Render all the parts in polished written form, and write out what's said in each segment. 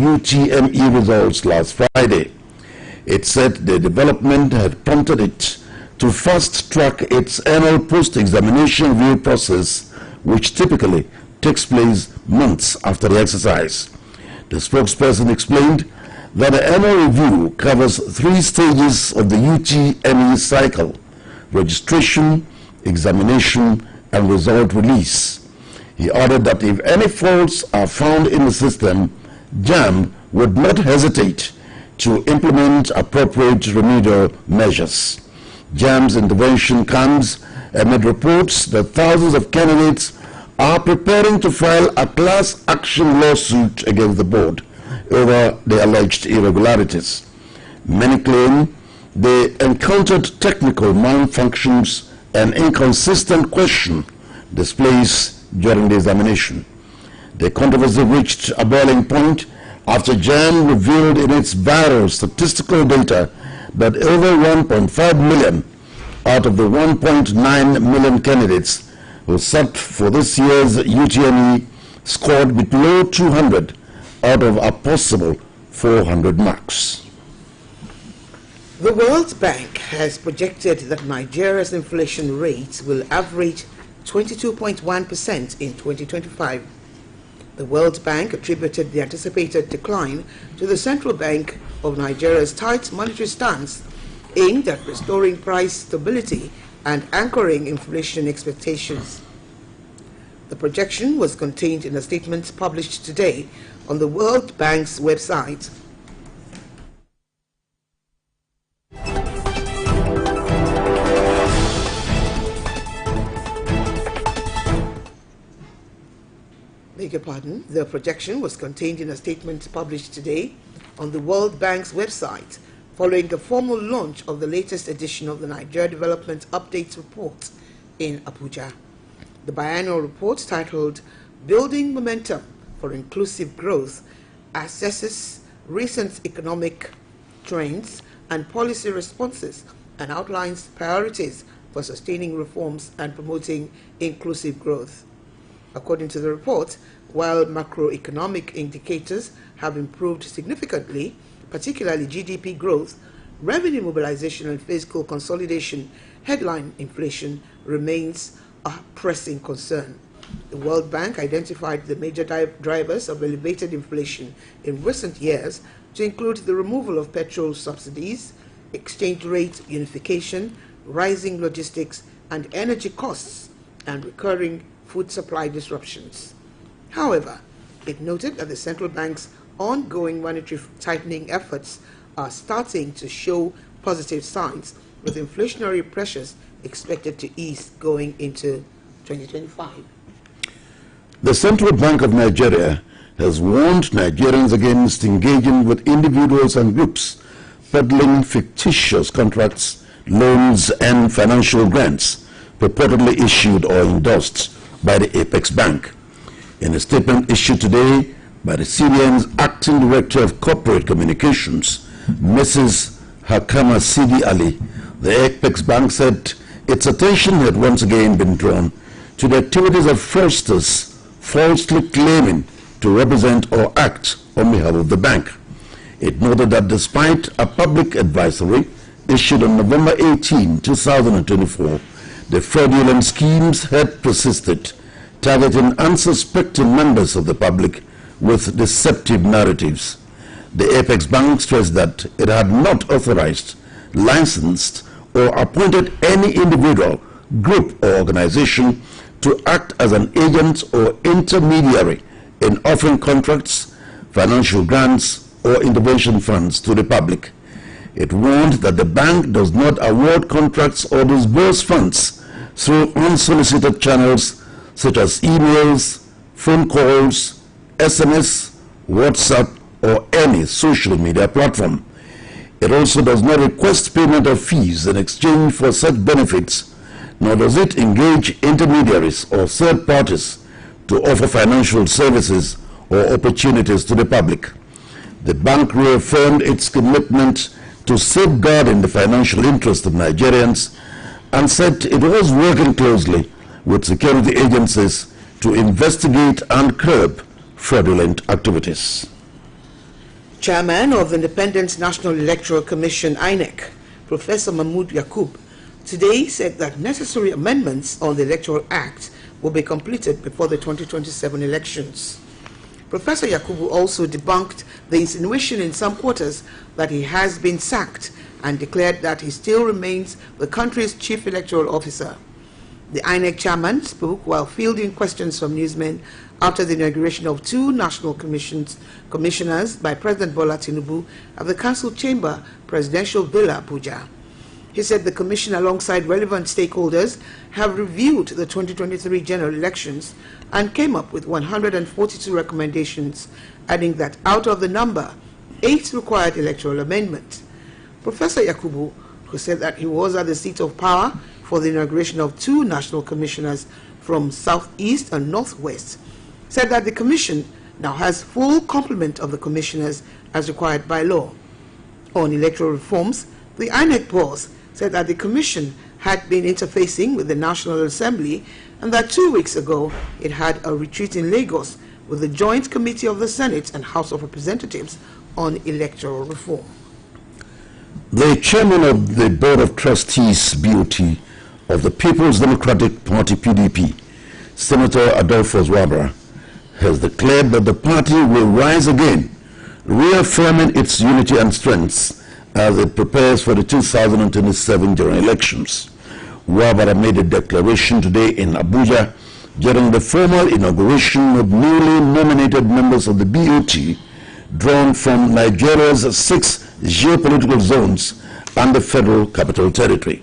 UTME results last Friday. It said the development had prompted it to fast-track its annual post-examination review process, which typically takes place months after the exercise. The spokesperson explained that the annual review covers 3 stages of the UTME cycle: registration, examination, and result release. He added that if any faults are found in the system, JAMB would not hesitate to implement appropriate remedial measures. JAMB's intervention comes amid reports that thousands of candidates are preparing to file a class action lawsuit against the board over the alleged irregularities. Many claim they encountered technical malfunctions and inconsistent question displays during the examination. The controversy reached a boiling point after JAMB revealed in its viral statistical data that over 1.5 million out of the 1.9 million candidates who sat for this year's UTME scored below 200 out of a possible 400 marks. The World Bank has projected that Nigeria's inflation rate will average 22.1% in 2025. The World Bank attributed the anticipated decline to the Central Bank of Nigeria's tight monetary stance aimed at restoring price stability and anchoring inflation expectations. The projection was contained in a statement published today on the World Bank's website. The projection was contained in a statement published today on the World Bank's website following the formal launch of the latest edition of the Nigeria Development Update Report in Abuja. The biannual report, titled Building Momentum for Inclusive Growth, assesses recent economic trends and policy responses and outlines priorities for sustaining reforms and promoting inclusive growth. According to the report, while macroeconomic indicators have improved significantly, particularly GDP growth, revenue mobilization and fiscal consolidation, headline inflation remains a pressing concern. The World Bank identified the major drivers of elevated inflation in recent years to include the removal of petrol subsidies, exchange rate unification, rising logistics and energy costs, and recurring food supply disruptions. However, it noted that the central bank's ongoing monetary tightening efforts are starting to show positive signs, with inflationary pressures expected to ease going into 2025. The Central Bank of Nigeria has warned Nigerians against engaging with individuals and groups peddling fictitious contracts, loans, and financial grants purportedly issued or endorsed by the Apex Bank. In a statement issued today by the CBN's Acting Director of Corporate Communications, Mrs. Hakama Sidi Ali, the Apex Bank said its attention had once again been drawn to the activities of fraudsters falsely claiming to represent or act on behalf of the bank. It noted that despite a public advisory issued on November 18, 2024, the fraudulent schemes had persisted, targeting unsuspecting members of the public with deceptive narratives. The Apex Bank stressed that it had not authorized, licensed, or appointed any individual, group, or organization to act as an agent or intermediary in offering contracts, financial grants, or intervention funds to the public. It warned that the bank does not award contracts or disburse funds through unsolicited channels such as emails, phone calls, SMS, WhatsApp, or any social media platform. It also does not request payment of fees in exchange for such benefits, nor does it engage intermediaries or third parties to offer financial services or opportunities to the public. The bank reaffirmed its commitment to safeguarding the financial interest of Nigerians and said it was working closely with security agencies to investigate and curb fraudulent activities. Chairman of the Independent National Electoral Commission, INEC, Professor Mahmood Yakub, today said that necessary amendments on the Electoral Act will be completed before the 2027 elections. Professor Yakubu also debunked the insinuation in some quarters that he has been sacked and declared that he still remains the country's chief electoral officer. The INEC chairman spoke while fielding questions from newsmen after the inauguration of two national commissioners by President Bola Tinubu at the Council Chamber Presidential Villa, Abuja. He said the commission, alongside relevant stakeholders, have reviewed the 2023 general elections and came up with 142 recommendations, adding that out of the number, 8 required electoral amendment. Professor Yakubu, who said that he was at the seat of power for the inauguration of two national commissioners from Southeast and Northwest, said that the commission now has full complement of the commissioners as required by law. On electoral reforms, the INEC boss said that the commission had been interfacing with the National Assembly and that 2 weeks ago it had a retreat in Lagos with the Joint Committee of the Senate and House of Representatives on electoral reform. The chairman of the Board of Trustees, BOT, of the People's Democratic Party, PDP, Senator Adolphus Wabara, has declared that the party will rise again, reaffirming its unity and strengths as it prepares for the 2027 general elections. Wabara made a declaration today in Abuja during the formal inauguration of newly nominated members of the BOT, drawn from Nigeria's 6 geopolitical zones and the Federal Capital Territory.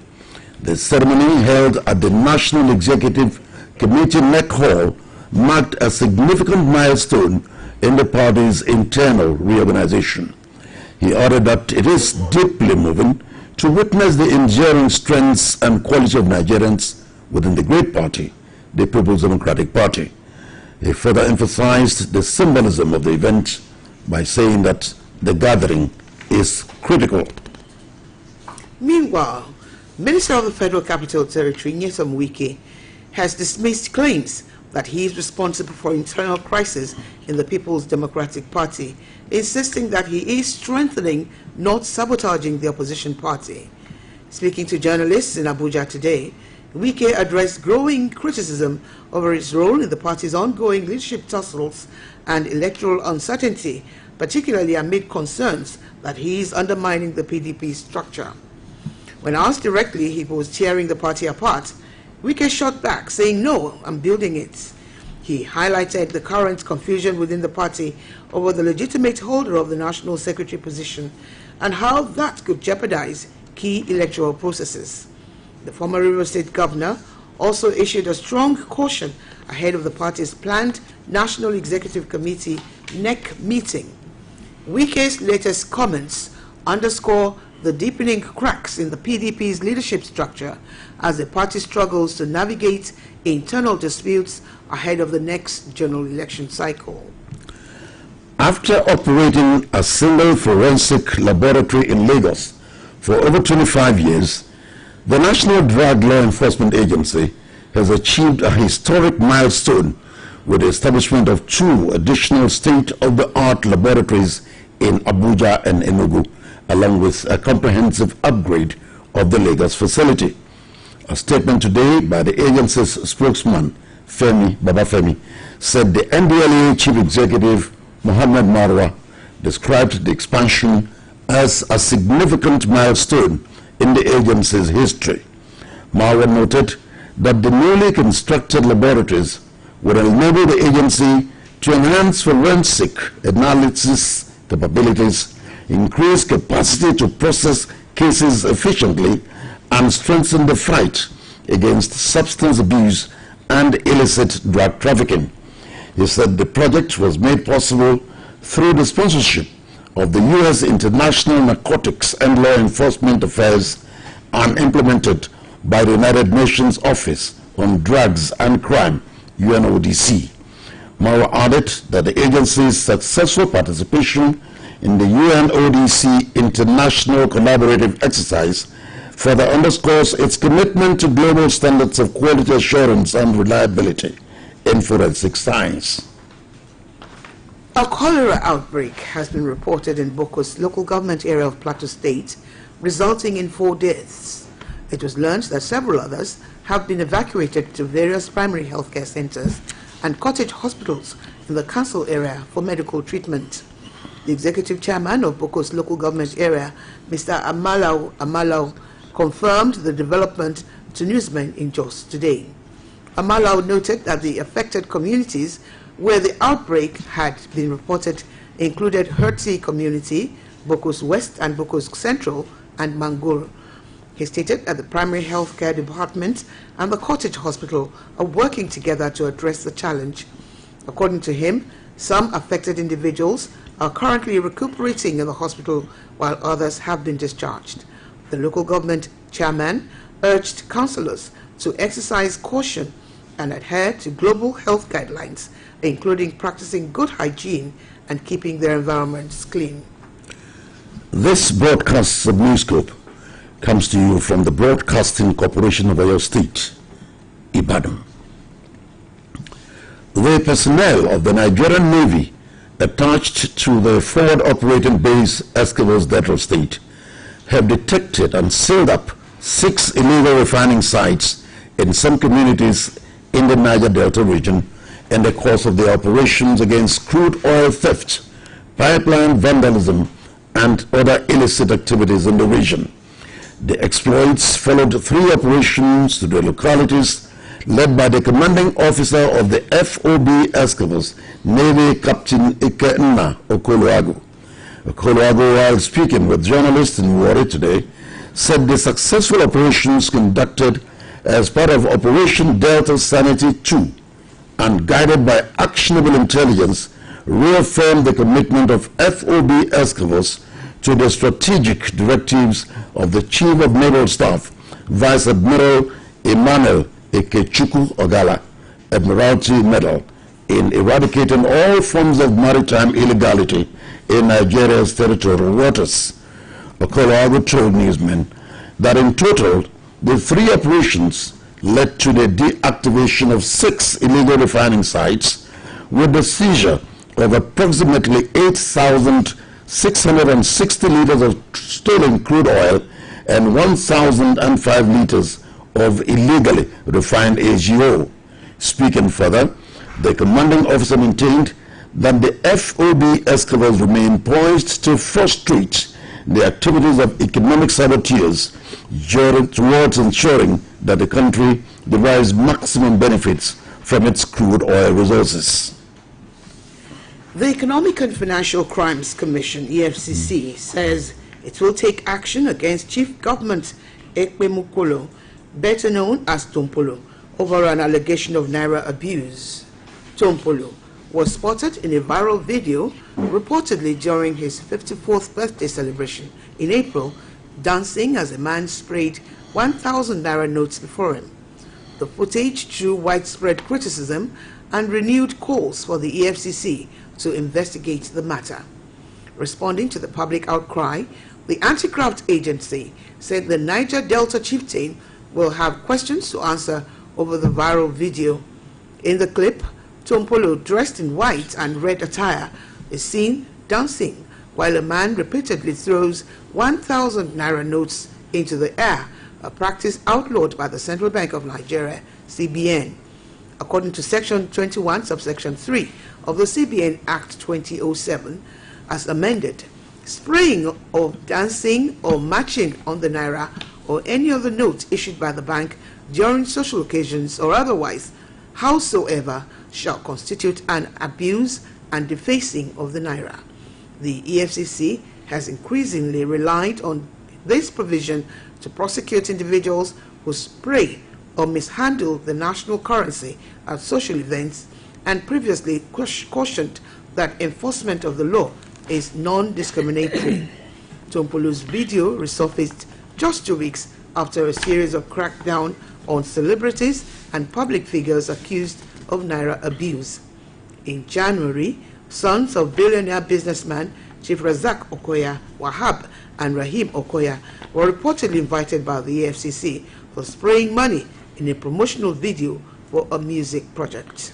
The ceremony held at the National Executive Committee NEC Hall marked a significant milestone in the party's internal reorganization. He added that it is deeply moving to witness the enduring strengths and quality of Nigerians within the great party, the People's Democratic Party. He further emphasized the symbolism of the event by saying that the gathering is critical. Meanwhile, Minister of the Federal Capital Territory, Nyesom Wike, has dismissed claims that he is responsible for internal crisis in the People's Democratic Party, insisting that he is strengthening, not sabotaging the opposition party. Speaking to journalists in Abuja today, Wike addressed growing criticism over his role in the party's ongoing leadership tussles and electoral uncertainty, particularly amid concerns that he is undermining the PDP structure. When asked directly if he was tearing the party apart, Wike shot back, saying, "No, I'm building it." He highlighted the current confusion within the party over the legitimate holder of the national secretary position and how that could jeopardize key electoral processes. The former River State governor also issued a strong caution ahead of the party's planned National Executive Committee NEC meeting. Wike's latest comments underscore the deepening cracks in the PDP's leadership structure as the party struggles to navigate internal disputes ahead of the next general election cycle. After operating a single forensic laboratory in Lagos for over 25 years, the National Drug Law Enforcement Agency has achieved a historic milestone with the establishment of 2 additional state-of-the-art laboratories in Abuja and Enugu, along with a comprehensive upgrade of the Lagos facility. A statement today by the agency's spokesman, Femi Babafemi, said the NDLEA Chief Executive, Mohammed Marwa, described the expansion as a significant milestone in the agency's history. Marwa noted that the newly constructed laboratories will enable the agency to enhance forensic analysis capabilities, increase capacity to process cases efficiently, and strengthen the fight against substance abuse and illicit drug trafficking. He said the project was made possible through the sponsorship of the U.S. International Narcotics and Law Enforcement Affairs and implemented by the United Nations Office on Drugs and Crime, UNODC. Marwa added that the agency's successful participation in the UNODC International Collaborative Exercise further underscores its commitment to global standards of quality assurance and reliability in forensic science. A cholera outbreak has been reported in Boko's local government area of Plateau State, resulting in 4 deaths. It was learned that several others have been evacuated to various primary healthcare centers and cottage hospitals in the council area for medical treatment. The executive chairman of Boko's local government area, Mr. Amalau, confirmed the development to newsmen in Jos today. Amalau noted that the affected communities where the outbreak had been reported included Hertzi community, Boko's West and Boko's Central, and Mangor. He stated that the primary healthcare department and the cottage hospital are working together to address the challenge. According to him, some affected individuals are currently recuperating in the hospital while others have been discharged. The local government chairman urged councillors to exercise caution and adhere to global health guidelines, including practicing good hygiene and keeping their environments clean. This broadcast of Newscope comes to you from the Broadcasting Corporation of OYOSTATE, Ibadan. The personnel of the Nigerian Navy attached to the forward operating base Escovos Delta State have detected and sealed up 6 illegal refining sites in some communities in the Niger Delta region in the course of the operations against crude oil theft, pipeline vandalism, and other illicit activities in the region. The exploits followed 3 operations to the localities led by the commanding officer of the FOB Escovos, Navy Captain Ikenna Okoluago. Okoluago, while speaking with journalists in Warri today, said the successful operations conducted as part of Operation Delta Sanity 2 and guided by actionable intelligence reaffirmed the commitment of FOB Escovos to the strategic directives of the Chief of Naval Staff, Vice Admiral Emmanuel Ikechukwu Ogala, Admiralty Medal, in eradicating all forms of maritime illegality in Nigeria's territorial waters. Okoluago told newsmen that in total, the 3 operations led to the deactivation of 6 illegal refining sites with the seizure of approximately 8,660 liters of stolen crude oil and 1,005 liters of illegally refined AGO. Speaking further, the commanding officer maintained that the FOB Escovos remain poised to frustrate the activities of economic saboteurs towards ensuring that the country derives maximum benefits from its crude oil resources. The Economic and Financial Crimes Commission, EFCC, says it will take action against Chief Government Ekpe Mukolo, better known as Tompolo, over an allegation of Naira abuse. Tompolo was spotted in a viral video reportedly during his 54th birthday celebration in April, dancing as a man sprayed 1,000 Naira notes before him. The footage drew widespread criticism and renewed calls for the EFCC to investigate the matter. Responding to the public outcry, the anti-graft agency said the Niger Delta chieftain will have questions to answer over the viral video. In the clip, Tompolo, dressed in white and red attire, is seen dancing while a man repeatedly throws 1,000 Naira notes into the air, a practice outlawed by the Central Bank of Nigeria, CBN. According to Section 21, subsection 3 of the CBN Act 2007, as amended, spraying or dancing or matching on the Naira or any other note issued by the bank during social occasions or otherwise, howsoever, shall constitute an abuse and defacing of the Naira. The EFCC has increasingly relied on this provision to prosecute individuals who spray or mishandle the national currency at social events, and previously cautioned that enforcement of the law is non-discriminatory. Tompolo's video resurfaced just 2 weeks after a series of crackdown on celebrities and public figures accused of Naira abuse. In January, sons of billionaire businessman Chief Razak Okoya Wahab and Rahim Okoya were reportedly invited by the EFCC for spraying money in a promotional video for a music project.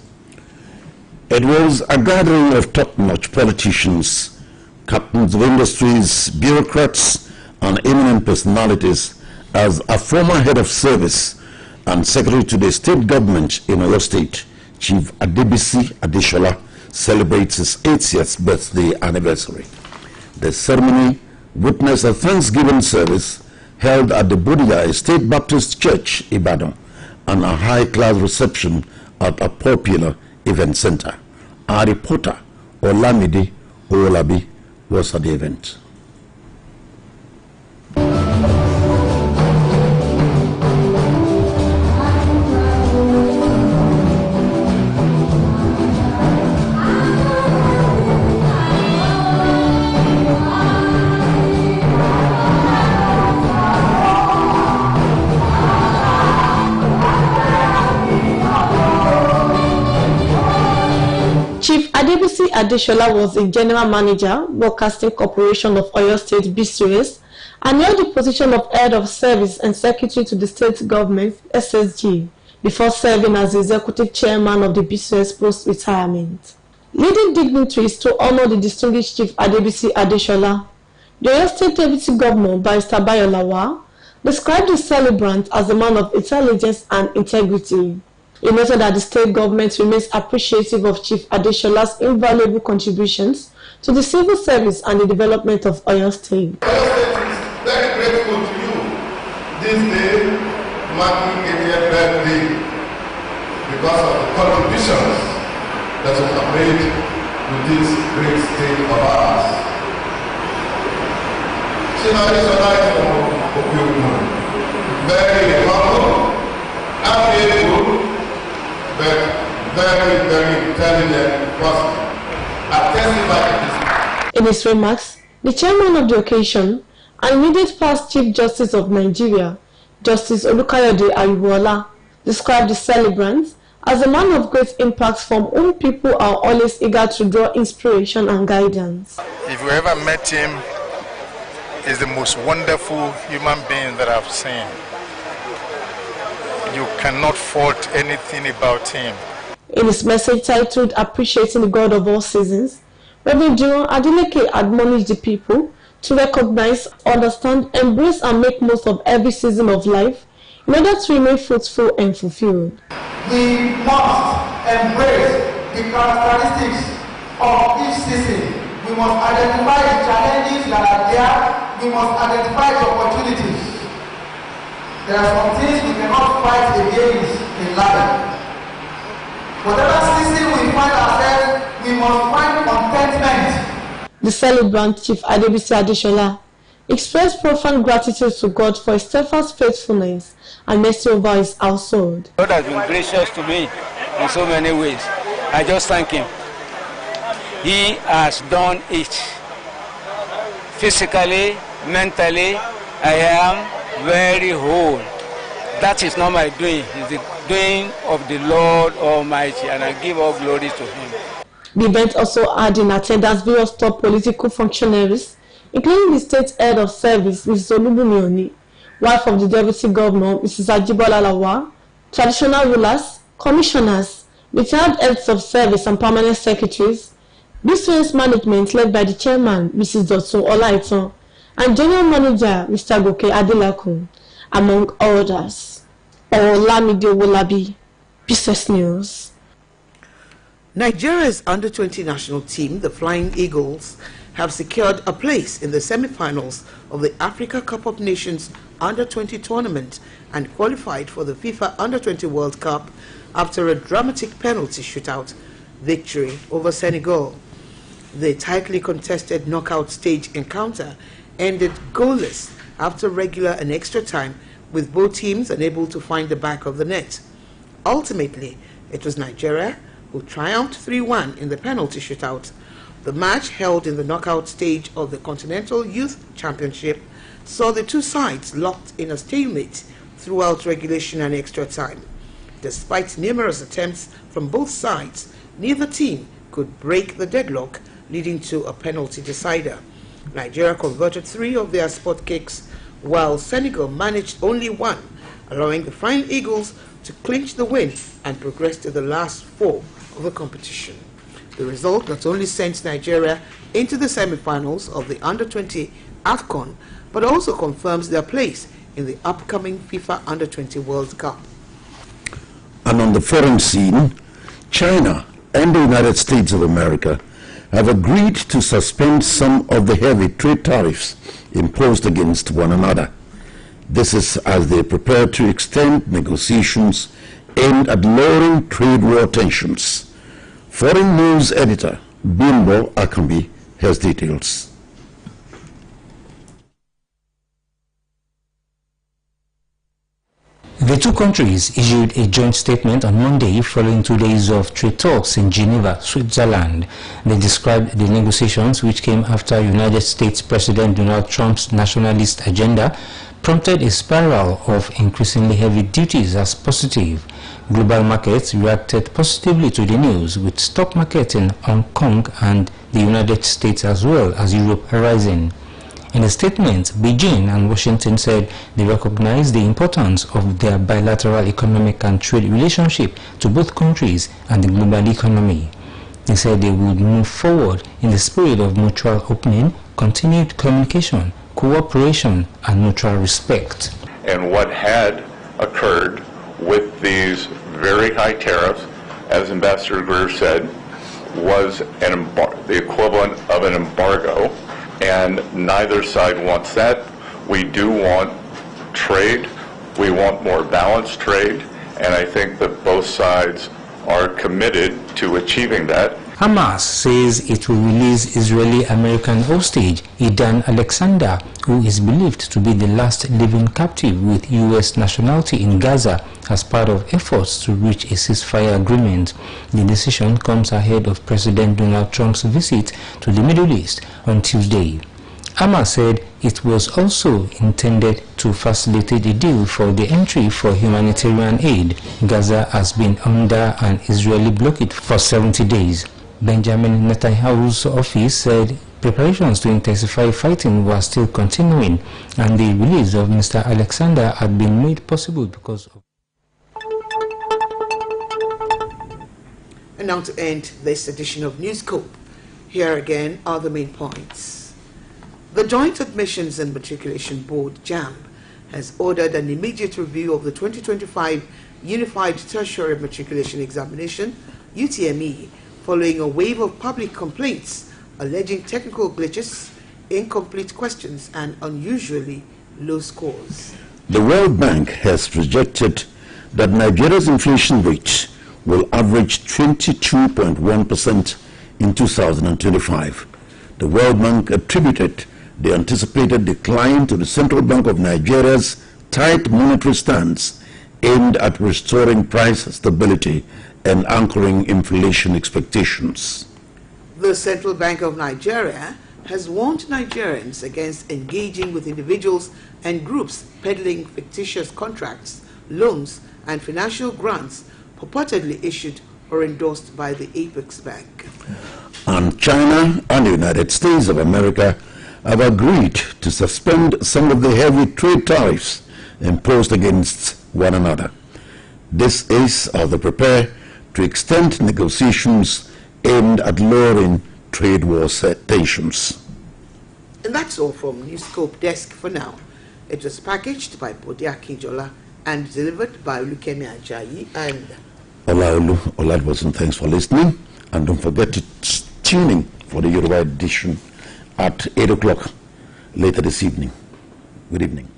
It was a gathering of top-notch politicians, captains of industries, bureaucrats, and eminent personalities as a former head of service and secretary to the state government in Oyo State, Chief Adebisi Adeshola, celebrates his 80th birthday anniversary. The ceremony witnessed a Thanksgiving service held at the Bodija State Baptist Church, Ibadan, and a high-class reception at a popular event center. Our reporter, Olamide Owolabi, was at the event. Chief Adebisi Adeshola was the General Manager, Broadcasting Corporation of Oyo State BCOS, and held the position of Head of Service and Secretary to the State Government, SSG, before serving as the Executive Chairman of the BCOS post-retirement. Leading dignitaries to honor the distinguished Chief Adebisi Adeshola, the Oyo State Deputy Governor, Barrister Bayo Lawal, described the celebrant as a man of intelligence and integrity. He noted that the state government remains appreciative of Chief Adeshola's invaluable contributions to the civil service and the development of Oyo State. Oyo State is very grateful to you this day, marking 80th birthday, because of the contributions that you have made to this great state of ours. Chief Adeshola is very humble and faithful, but very, very intelligent person. In his remarks, the chairman of the occasion and immediate past Chief Justice of Nigeria, Justice Oluyole Ayuwola, described the celebrant as a man of great impact from whom people are always eager to draw inspiration and guidance. If you ever met him, he's the most wonderful human being that I've seen. You cannot fault anything about him. In his message titled Appreciating the God of All Seasons, Reverend Jiro Adeleke admonished the people to recognize, understand, embrace and make most of every season of life in order to remain fruitful and fulfilled. We must embrace the characteristics of each season. We must identify the challenges that are there. We must identify the opportunities. There are some things we cannot fight against in life. Whatever season we find ourselves, we must find contentment. The celebrant, Chief Adebisi Adeshola, expressed profound gratitude to God for his steadfast faithfulness and mercy over his household. God has been gracious to me in so many ways. I just thank him. He has done it. Physically, mentally, I am very whole. That is not my doing. It's the doing of the Lord Almighty, and I give all glory to him. The event also had in attendance various top political functionaries, including the state head of service, Mrs. Olubumi, wife of the deputy governor, Mrs. Ajibola Lawal, traditional rulers, commissioners, retired heads of service and permanent secretaries, business management led by the chairman, Mrs. Dotun Olaiton, and general manager, Mr. Goke Adelakun, among others. Olamide Owolabi, Business News. Nigeria's under-20 national team, the Flying Eagles, have secured a place in the semi-finals of the Africa Cup of Nations under-20 tournament and qualified for the FIFA Under-20 World Cup after a dramatic penalty shootout victory over Senegal. The tightly contested knockout stage encounter ended goalless after regular and extra time, with both teams unable to find the back of the net. Ultimately, it was Nigeria who triumphed 3-1 in the penalty shootout. The match, held in the knockout stage of the Continental Youth Championship, saw the two sides locked in a stalemate throughout regulation and extra time. Despite numerous attempts from both sides, neither team could break the deadlock, leading to a penalty decider. Nigeria converted 3 of their spot kicks, while Senegal managed only 1, allowing the Flying Eagles to clinch the win and progress to the last 4 of the competition. The result not only sent Nigeria into the semi-finals of the Under-20 AFCON, but also confirms their place in the upcoming FIFA Under-20 World Cup. And on the foreign scene, China and the United States of America have agreed to suspend some of the heavy trade tariffs imposed against one another. This is as they prepare to extend negotiations aimed at lowering trade war tensions. Foreign News Editor Bimbo Akambi has details. The two countries issued a joint statement on Monday following 2 days of trade talks in Geneva, Switzerland. They described the negotiations, which came after United States President Donald Trump's nationalist agenda prompted a spiral of increasingly heavy duties, as positive. Global markets reacted positively to the news, with stock markets in Hong Kong and the United States as well as Europe rising. In a statement, Beijing and Washington said they recognize the importance of their bilateral economic and trade relationship to both countries and the global economy. They said they would move forward in the spirit of mutual opening, continued communication, cooperation, and mutual respect. And what had occurred with these very high tariffs, as Ambassador Greer said, was the equivalent of an embargo, and neither side wants that. We do want trade, we want more balanced trade, and I think that both sides are committed to achieving that. Hamas says it will release Israeli-American hostage Idan Alexander, who is believed to be the last living captive with U.S. nationality in Gaza, as part of efforts to reach a ceasefire agreement. The decision comes ahead of President Donald Trump's visit to the Middle East on Tuesday. Hamas said it was also intended to facilitate a deal for the entry for humanitarian aid. Gaza has been under an Israeli blockade for 70 days. Benjamin Netanyahu's office said preparations to intensify fighting were still continuing, and the release of Mr. Alexander had been made possible because of... And now to end this edition of Newscope, here again are the main points. The Joint Admissions and Matriculation Board, JAMB, has ordered an immediate review of the 2025 Unified Tertiary Matriculation Examination, UTME, following a wave of public complaints alleging technical glitches, incomplete questions, and unusually low scores. The World Bank has projected that Nigeria's inflation rate will average 22.1% in 2025. The World Bank attributed the anticipated decline to the Central Bank of Nigeria's tight monetary stance aimed at restoring price stability and anchoring inflation expectations. The Central Bank of Nigeria has warned Nigerians against engaging with individuals and groups peddling fictitious contracts, loans, and financial grants purportedly issued or endorsed by the Apex Bank. And China and the United States of America have agreed to suspend some of the heavy trade tariffs imposed against one another. This is as they prepare to extend negotiations aimed at lowering trade war tensions. And that's all from Newscope Desk for now. It was packaged by Bodia Kinjola and delivered by Olukemi Ajayi and Oluyole. Thanks for listening, and don't forget to tune in for the Yoruba edition at 8 o'clock later this evening. Good evening.